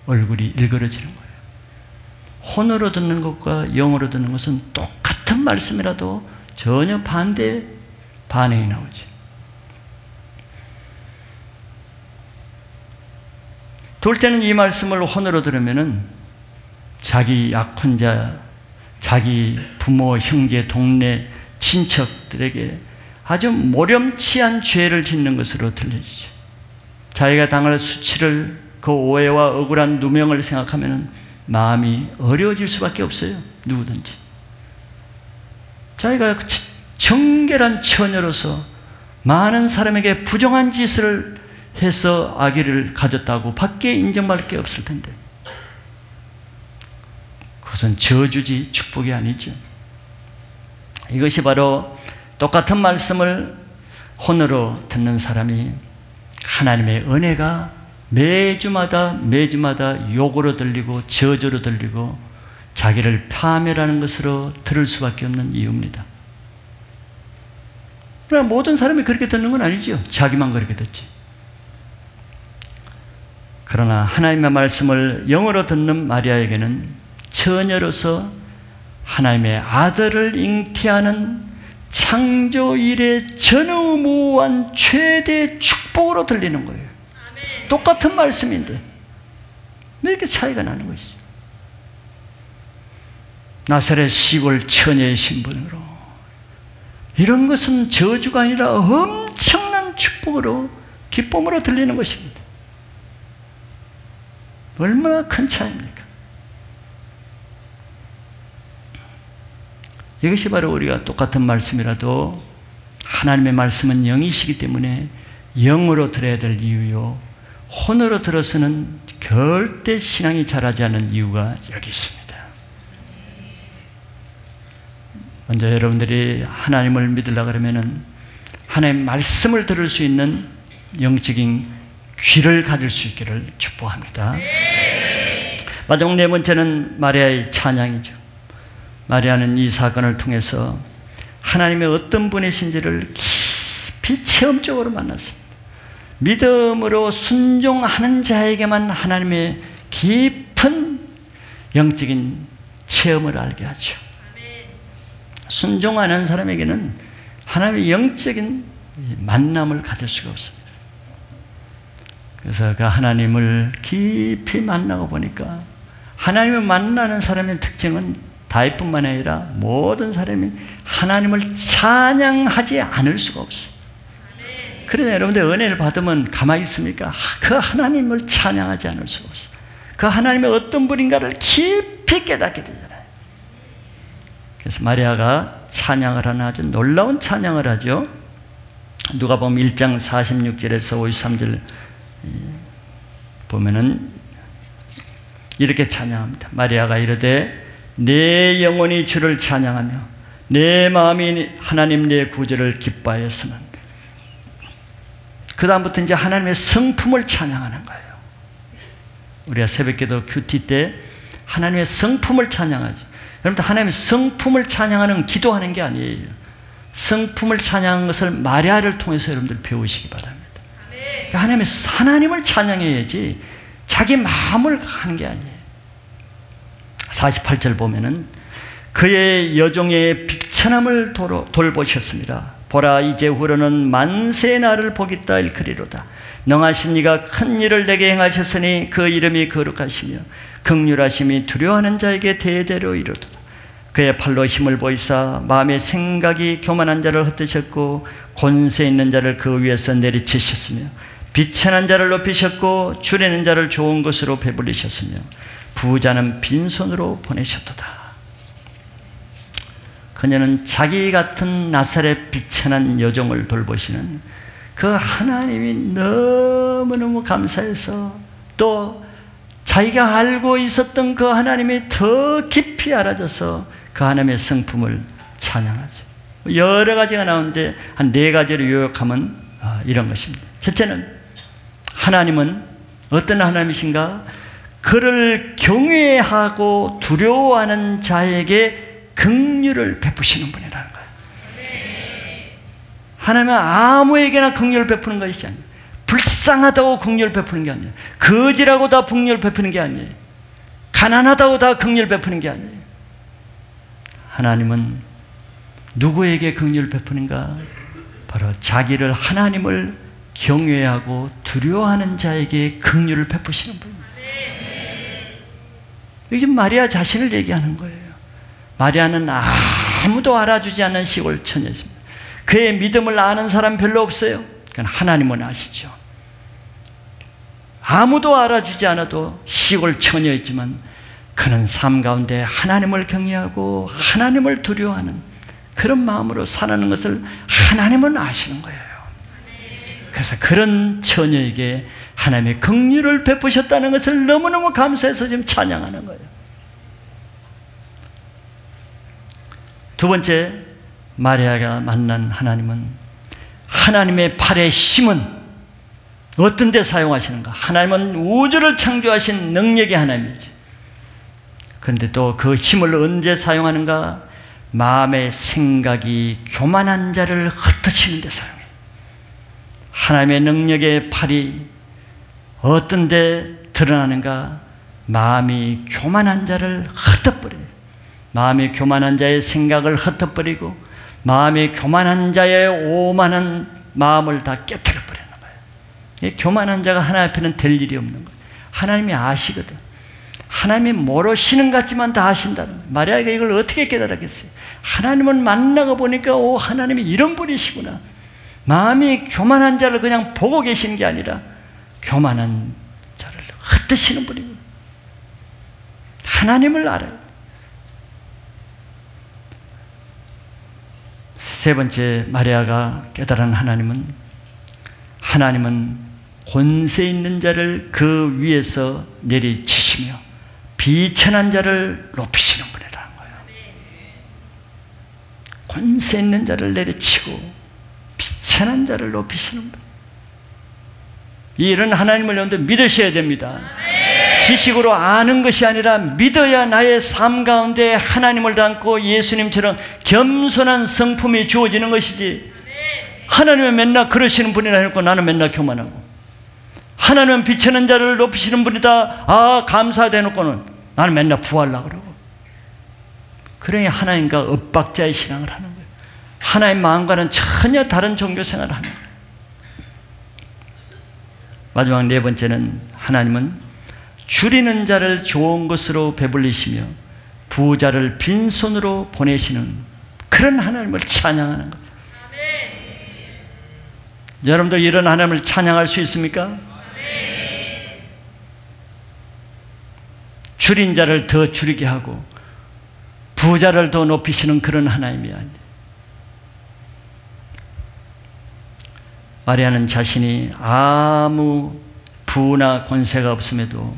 얼굴이 일그러지는 거예요. 혼으로 듣는 것과 영으로 듣는 것은 똑같은 말씀이라도 전혀 반대의 반응이 나오죠. 둘째는 이 말씀을 혼으로 들으면은 자기 약혼자, 자기 부모, 형제, 동네, 친척들에게 아주 모렴치한 죄를 짓는 것으로 들려지죠. 자기가 당할 수치를, 그 오해와 억울한 누명을 생각하면 마음이 어려워질 수밖에 없어요. 누구든지. 자기가 정결한 처녀로서 많은 사람에게 부정한 짓을 해서 아기를 가졌다고 밖에 인정받을 게 없을 텐데, 그것은 저주지 축복이 아니죠. 이것이 바로 똑같은 말씀을 혼으로 듣는 사람이 하나님의 은혜가 매주마다 욕으로 들리고 저주로 들리고 자기를 파멸하는 것으로 들을 수밖에 없는 이유입니다. 그러나 모든 사람이 그렇게 듣는 건 아니죠. 자기만 그렇게 듣지. 그러나 하나님의 말씀을 영어로 듣는 마리아에게는 처녀로서 하나님의 아들을 잉태하는 창조 이래 전무후무한 최대 축복으로 들리는 거예요. 아멘. 똑같은 말씀인데 왜 이렇게 차이가 나는 것이죠? 나사렛 시골 처녀의 신분으로, 이런 것은 저주가 아니라 엄청난 축복으로, 기쁨으로 들리는 것입니다. 얼마나 큰 차이입니까? 이것이 바로 우리가 똑같은 말씀이라도 하나님의 말씀은 영이시기 때문에 영으로 들어야 될 이유요, 혼으로 들어서는 절대 신앙이 자라지 않는 이유가 여기 있습니다. 먼저 여러분들이 하나님을 믿으려고 그러면은 하나님의 말씀을 들을 수 있는 영적인 귀를 가질 수 있기를 축복합니다. 마지막 네 번째는 마리아의 찬양이죠. 마리아는 이 사건을 통해서 하나님의 어떤 분이신지를 깊이 체험적으로 만났습니다. 믿음으로 순종하는 자에게만 하나님의 깊은 영적인 체험을 알게 하죠. 순종하는 사람에게는 하나님의 영적인 만남을 가질 수가 없습니다. 그래서 그 하나님을 깊이 만나고 보니까 하나님을 만나는 사람의 특징은 다윗뿐만 아니라 모든 사람이 하나님을 찬양하지 않을 수가 없어요. 그래서 여러분들 은혜를 받으면 가만히 있습니까? 그 하나님을 찬양하지 않을 수가 없어요. 그 하나님의 어떤 분인가를 깊이 깨닫게 되잖아요. 그래서 마리아가 찬양을 하는 아주 놀라운 찬양을 하죠. 누가복음 1장 46절에서 53절 보면은 이렇게 찬양합니다. 마리아가 이르되 내 영혼이 주를 찬양하며 내 마음이 하나님 내 구주를 기뻐하였으면, 그 다음부터 이제 하나님의 성품을 찬양하는 거예요. 우리가 새벽기도 큐티 때 하나님의 성품을 찬양하죠. 여러분들 하나님의 성품을 찬양하는 기도하는 게 아니에요. 성품을 찬양하는 것을 마리아를 통해서 여러분들 배우시기 바랍니다. 그러니까 하나님을 찬양해야지 자기 마음을 하는 게 아니에요. 48절 보면은 그의 여종의 비천함을 돌보셨습니다. 보라 이제후로는 만세 나를 보겠다 일컬이로다. 능하신 이가 큰 일을 내게 행하셨으니 그 이름이 거룩하시며 긍휼하심이 두려워하는 자에게 대대로 이루도다. 그의 팔로 힘을 보이사 마음의 생각이 교만한 자를 흩으셨고 권세 있는 자를 그 위에서 내리치셨으며 비천한 자를 높이셨고 줄이는 자를 좋은 것으로 배불리셨으며 부자는 빈손으로 보내셨도다. 그녀는 자기 같은 나사렛 비천한 여종을 돌보시는 그 하나님이 너무너무 감사해서 또 자기가 알고 있었던 그 하나님이 더 깊이 알아져서 그 하나님의 성품을 찬양하죠. 여러 가지가 나오는데 한 4가지로 요약하면 이런 것입니다. 첫째는 하나님은 어떤 하나님이신가? 그를 경외하고 두려워하는 자에게 긍휼을 베푸시는 분이라는 거예요. 하나님은 아무에게나 긍휼을 베푸는 것이 아니에요. 불쌍하다고 긍휼을 베푸는 게 아니에요. 거지라고 다 긍휼을 베푸는 게 아니에요. 가난하다고 다 긍휼을 베푸는 게 아니에요. 하나님은 누구에게 긍휼을 베푸는가? 바로 자기를 하나님을 경외하고 두려워하는 자에게 긍휼을 베푸시는 분입니다. 이게 지금 마리아 자신을 얘기하는 거예요. 마리아는 아무도 알아주지 않는 시골 처녀였습니다. 그의 믿음을 아는 사람 별로 없어요. 그건 하나님은 아시죠. 아무도 알아주지 않아도 시골 처녀였지만 그는 삶 가운데 하나님을 경외하고 하나님을 두려워하는 그런 마음으로 살아가는 것을 하나님은 아시는 거예요. 그래서 그런 처녀에게 하나님의 긍휼을 베푸셨다는 것을 너무너무 감사해서 지금 찬양하는 거예요. 두 번째, 마리아가 만난 하나님은 하나님의 팔의 힘은 어떤 데 사용하시는가? 하나님은 우주를 창조하신 능력의 하나님이지. 그런데 또 그 힘을 언제 사용하는가? 마음의 생각이 교만한 자를 흩어치는 데 사용해요. 하나님의 능력의 팔이 어떤 데 드러나는가? 마음이 교만한 자를 흩어버려요. 마음이 교만한 자의 생각을 흩어버리고 마음이 교만한 자의 오만한 마음을 다 깨뜨려버리는 거예요. 교만한 자가 하나님 앞에는 될 일이 없는 거예요. 하나님이 아시거든. 하나님이 모르시는 것 같지만 다 아신다는 거예요. 마리아가 이걸 어떻게 깨달았겠어요? 하나님을 만나고 보니까 오, 하나님이 이런 분이시구나. 마음이 교만한 자를 그냥 보고 계시는 게 아니라 교만한 자를 흩으시는 분이구나. 하나님을 알아요. 세 번째, 마리아가 깨달은 하나님은 권세 있는 자를 그 위에서 내리치시며 비천한 자를 높이시는 분이라는 거예요. 권세 있는 자를 내리치고 비천한 자를 높이시는 분. 이런 하나님을 여러분들 믿으셔야 됩니다. 지식으로 아는 것이 아니라 믿어야 나의 삶 가운데 하나님을 닮고 예수님처럼 겸손한 성품이 주어지는 것이지. 하나님은 맨날 그러시는 분이라 해놓고 나는 맨날 교만하고, 하나님은 비치는 자를 높이시는 분이다, 아 감사하다 해놓고는 나는 맨날 부하려고 그러고. 그러니 하나님과 엇박자의 신앙을 하는 거예요. 하나님 마음과는 전혀 다른 종교 생활을 하는 거예요. 마지막 네 번째는 하나님은 줄이는 자를 좋은 것으로 배불리시며 부자를 빈손으로 보내시는 그런 하나님을 찬양하는 거예요. 여러분들 이런 하나님을 찬양할 수 있습니까? 줄인 자를 더 줄이게 하고 부자를 더 높이시는 그런 하나님이 아니에요. 마리아는 자신이 아무 부나 권세가 없음에도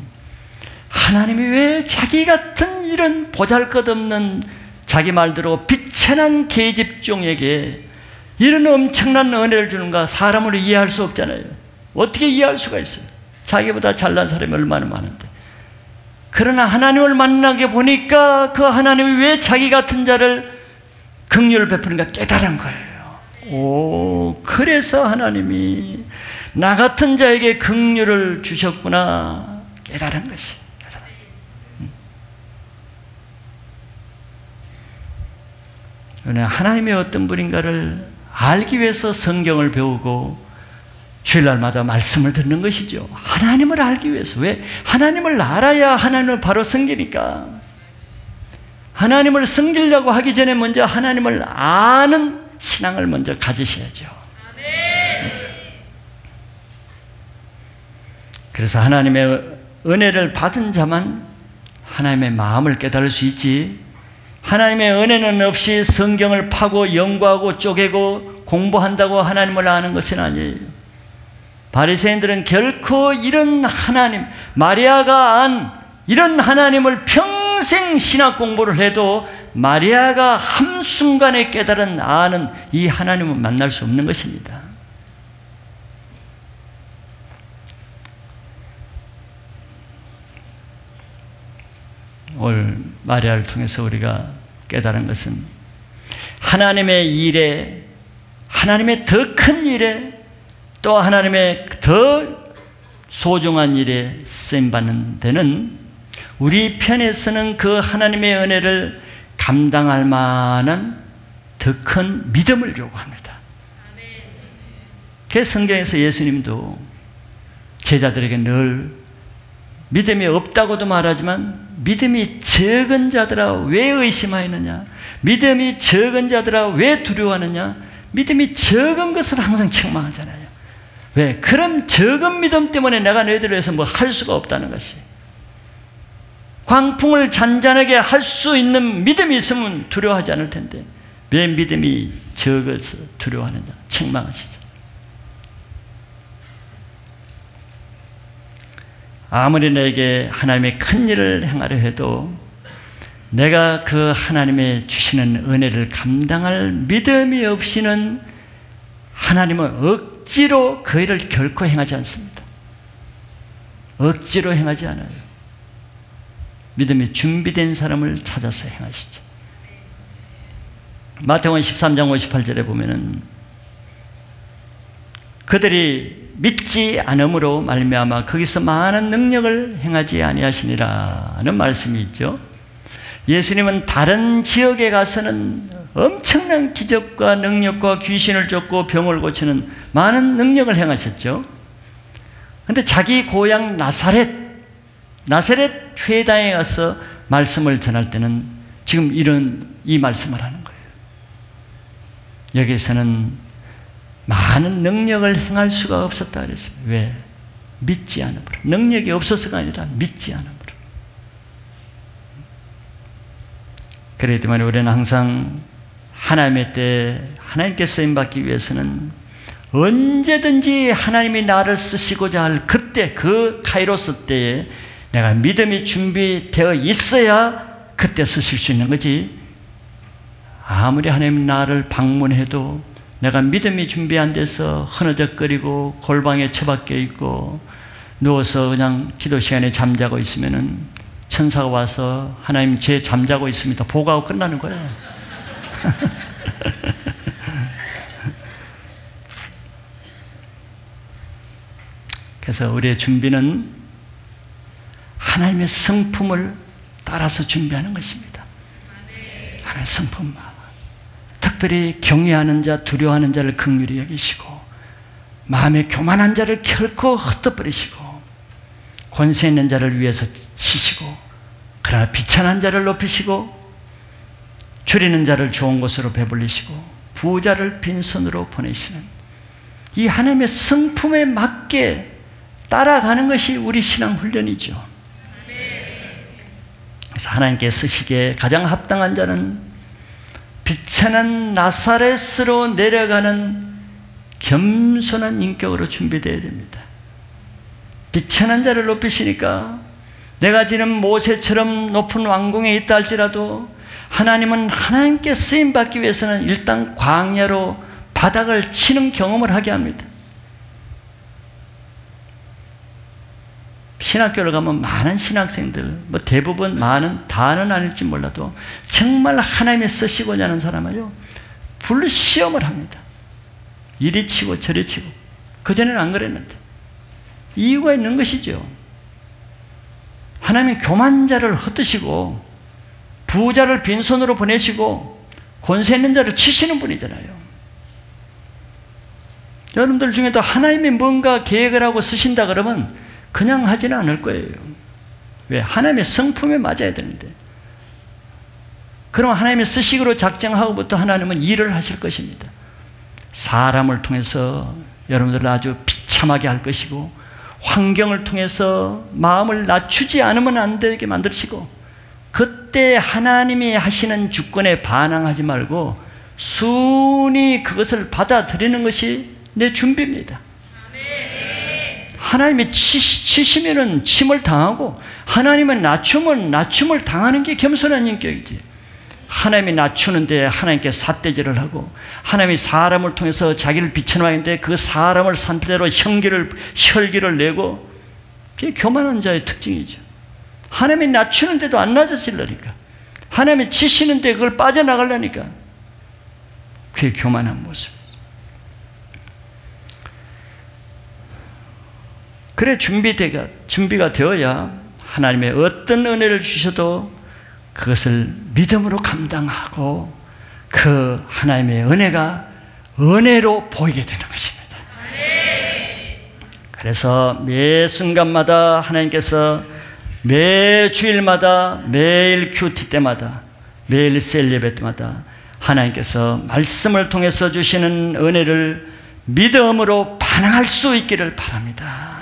하나님이 왜 자기 같은 이런 보잘것없는 자기 말대로 비천한 계집종에게 이런 엄청난 은혜를 주는가 사람으로 이해할 수 없잖아요. 어떻게 이해할 수가 있어요? 자기보다 잘난 사람이 얼마나 많은데. 그러나 하나님을 만나게 보니까 그 하나님이 왜 자기 같은 자를 긍휼을 베푸는가 깨달은 거예요. 오, 그래서 하나님이 나 같은 자에게 긍휼을 주셨구나 깨달은 것이. 하나님이 어떤 분인가를 알기 위해서 성경을 배우고 주일날마다 말씀을 듣는 것이죠. 하나님을 알기 위해서. 왜? 하나님을 알아야 하나님을 바로 섬기니까. 하나님을 섬기려고 하기 전에 먼저 하나님을 아는 신앙을 먼저 가지셔야죠. 그래서 하나님의 은혜를 받은 자만 하나님의 마음을 깨달을 수 있지, 하나님의 은혜는 없이 성경을 파고 연구하고 쪼개고 공부한다고 하나님을 아는 것은 아니에요. 바리새인들은 결코 이런 하나님, 마리아가 안 이런 하나님을 평생 신학 공부를 해도 마리아가 한순간에 깨달은 아는 이 하나님은 만날 수 없는 것입니다. 오늘 마리아를 통해서 우리가 깨달은 것은 하나님의 일에, 하나님의 더 큰 일에, 또 하나님의 더 소중한 일에 쓰임받는 데는 우리 편에서는 그 하나님의 은혜를 감당할 만한 더 큰 믿음을 요구합니다. 그래서 성경에서 예수님도 제자들에게 늘 믿음이 없다고도 말하지만 믿음이 적은 자들아 왜 의심하느냐, 믿음이 적은 자들아 왜 두려워하느냐, 믿음이 적은 것을 항상 책망하잖아요. 왜? 그런 적은 믿음 때문에 내가 너희들을 위해서 뭐 할 수가 없다는 것이. 광풍을 잔잔하게 할 수 있는 믿음이 있으면 두려워하지 않을 텐데 왜 믿음이 적어서 두려워하느냐, 책망하시죠. 아무리 내게 하나님의 큰 일을 행하려 해도 내가 그 하나님의 주시는 은혜를 감당할 믿음이 없이는 하나님은 억지로 그 일을 결코 행하지 않습니다. 억지로 행하지 않아요. 믿음이 준비된 사람을 찾아서 행하시죠. 마태복음 13장 58절에 보면은 그들이 믿지 않음으로 말미암아 거기서 많은 능력을 행하지 아니하시니라는 말씀이 있죠. 예수님은 다른 지역에 가서는 엄청난 기적과 능력과 귀신을 쫓고 병을 고치는 많은 능력을 행하셨죠. 그런데 자기 고향 나사렛 회당에 가서 말씀을 전할 때는 지금 이 말씀을 하는 거예요. 여기서는 많은 능력을 행할 수가 없었다 그랬어요. 왜? 믿지 않음으로. 능력이 없어서가 아니라 믿지 않음으로. 그렇기 때문에 우리는 항상 하나님의 때 하나님께 쓰임받기 위해서는 언제든지 하나님이 나를 쓰시고자 할 그때, 그 카이로스 때에 내가 믿음이 준비되어 있어야 그때 쓰실 수 있는 거지. 아무리 하나님 나를 방문해도 내가 믿음이 준비 안 돼서 흐느적거리고 골방에 처박혀 있고 누워서 그냥 기도 시간에 잠자고 있으면은 천사가 와서 하나님 제 잠자고 있습니다 보고하고 끝나는 거예요. 그래서 우리의 준비는 하나님의 성품을 따라서 준비하는 것입니다. 하나님의 성품만. 특별히 경외하는 자, 두려워하는 자를 긍휼히 여기시고 마음에 교만한 자를 결코 흩어버리시고 권세 있는 자를 위해서 치시고 그러나 비천한 자를 높이시고 줄이는 자를 좋은 곳으로 배불리시고 부자를 빈손으로 보내시는 이 하나님의 성품에 맞게 따라가는 것이 우리 신앙 훈련이죠. 그래서 하나님께 쓰시기에 가장 합당한 자는 비천한 나사렛으로 내려가는 겸손한 인격으로 준비되어야 됩니다. 비천한 자를 높이시니까 내가 지금 모세처럼 높은 왕궁에 있다 할지라도 하나님은 하나님께 쓰임받기 위해서는 일단 광야로 바닥을 치는 경험을 하게 합니다. 신학교를 가면 많은 신학생들, 대부분 많은, 다는 아닐지 몰라도 정말 하나님의 쓰시고자 하는 사람은요, 불시험을 합니다. 이리 치고 저리 치고. 그전에는 안 그랬는데. 이유가 있는 것이죠. 하나님은 교만한 자를 흩으시고 부자를 빈손으로 보내시고 권세 있는 자를 치시는 분이잖아요. 여러분들 중에도 하나님이 뭔가 계획을 하고 쓰신다 그러면 그냥 하지는 않을 거예요. 왜? 하나님의 성품에 맞아야 되는데. 그럼 하나님의 스식으로 작정하고부터 하나님은 일을 하실 것입니다. 사람을 통해서 여러분들을 아주 비참하게 할 것이고, 환경을 통해서 마음을 낮추지 않으면 안 되게 만드시고, 그때 하나님이 하시는 주권에 반항하지 말고 순히 그것을 받아들이는 것이 내 준비입니다. 하나님이 치시면은 침을 당하고, 하나님은 낮추면 낮춤을 당하는 게 겸손한 인격이지. 하나님이 낮추는데 하나님께 삿대질을 하고, 하나님이 사람을 통해서 자기를 비춰놓았는데 그 사람을 상대로 혈기를 내고, 그게 교만한 자의 특징이죠. 하나님이 낮추는데도 안 낮아지려니까, 하나님이 치시는데 그걸 빠져나가려니까, 그게 교만한 모습이죠. 그래 준비가 되어야 하나님의 어떤 은혜를 주셔도 그것을 믿음으로 감당하고, 그 하나님의 은혜가 은혜로 보이게 되는 것입니다. 그래서 매 순간마다 하나님께서 매 주일마다, 매일 큐티 때마다, 매일 셀 예배 때마다 하나님께서 말씀을 통해서 주시는 은혜를 믿음으로 반응할 수 있기를 바랍니다.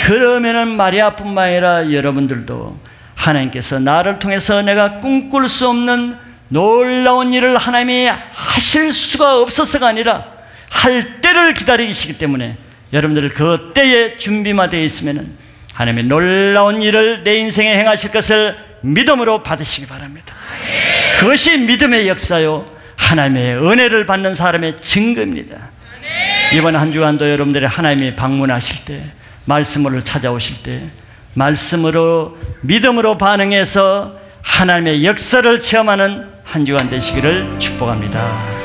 그러면은 마리아뿐만 아니라 여러분들도 하나님께서 나를 통해서 내가 꿈꿀 수 없는 놀라운 일을 하나님이 하실 수가 없어서가 아니라 할 때를 기다리시기 때문에, 여러분들 그 때에 준비만 되어 있으면 하나님의 놀라운 일을 내 인생에 행하실 것을 믿음으로 받으시기 바랍니다. 그것이 믿음의 역사요, 하나님의 은혜를 받는 사람의 증거입니다. 이번 한 주간도 여러분들이 하나님이 방문하실 때, 말씀으로 찾아오실 때 말씀으로 믿음으로 반응해서 하나님의 역사를 체험하는 한 주간 되시기를 축복합니다.